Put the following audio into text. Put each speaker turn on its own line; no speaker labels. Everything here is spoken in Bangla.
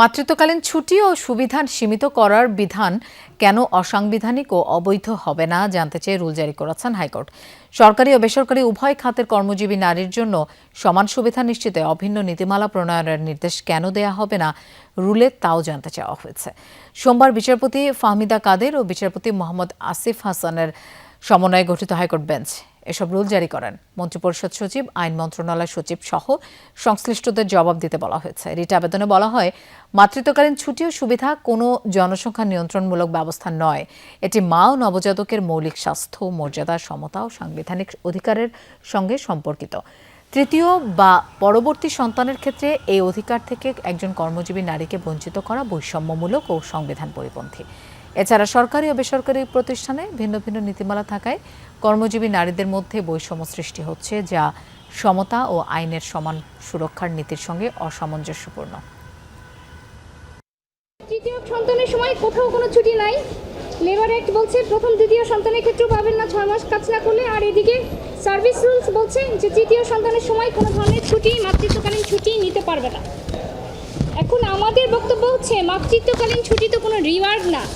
মাতৃত্বকালীন ছুটি ও সুবিধা সীমিত করার বিধান কেন অসাংবিধানিক ও অবৈধ হবে না জানতে চেয়ে রুল জারি করেছেন হাইকোর্ট। সরকারি ও বেসরকারি উভয় খাতের কর্মজীবী নারীর জন্য সমান সুবিধা নিশ্চিতে অভিন্ন নীতিমালা প্রণয়নের নির্দেশ কেন দেয়া হবে না রুলে তাও জানতে চাওয়া হয়েছে। সোমবার বিচারপতি ফাহমিদা কাদের ও বিচারপতি মোহাম্মদ আসিফ হাসানের সমন্বয়ে গঠিত হাইকোর্ট বেঞ্চ এসব রুল জারি করেন। মন্ত্রিপরিষদ সচিব, আইন মন্ত্রণালয় সচিব সহ সংশ্লিষ্টদের জবাব দিতে বলা হয়েছে। রিট আবেদনে বলা হয়, মাতৃত্বকালীন ছুটি ও সুবিধা কোনো জনসংখ্যা নিয়ন্ত্রণমূলক ব্যবস্থা নয়। এটি মা ও নবজাতকের মৌলিক স্বাস্থ্য, মর্যাদা, সমতা ও সাংবিধানিক অধিকারের সঙ্গে সম্পর্কিত। তৃতীয় বা পরবর্তী সন্তানের ক্ষেত্রে এই অধিকার থেকে একজন কর্মজীবী নারীকে বঞ্চিত করা বৈষম্যমূলক ও সংবিধান পরিপন্থী। এছাড়া সরকারি ও বেসরকারি প্রতিষ্ঠানে ভিন্ন ভিন্ন নীতিমালা থাকায় কর্মজীবী নারীদের মধ্যে বৈষম্য সৃষ্টি হচ্ছে, যা সমতা ও আইনের সমান সুরক্ষার নীতির সঙ্গে অসামঞ্জস্যপূর্ণ।
তৃতীয় সন্তানের সময় কোথাও কোনো ছুটি নাই। লেবার অ্যাক্ট বলছে প্রথম দ্বিতীয় সন্তানের ক্ষেত্রেও পাবেন না 6 মাস কাজ না করলে। আর এদিকে সার্ভিস রুলস বলছে যে তৃতীয় সন্তানের সময় কোনো ধরনের ছুটি, মাতৃত্বকালীন ছুটি নিতে পারবে না। এখন আমাদের বক্তব্য হচ্ছে মাতৃত্বকালীন ছুটি তো কোনো রিওয়ার্ড না।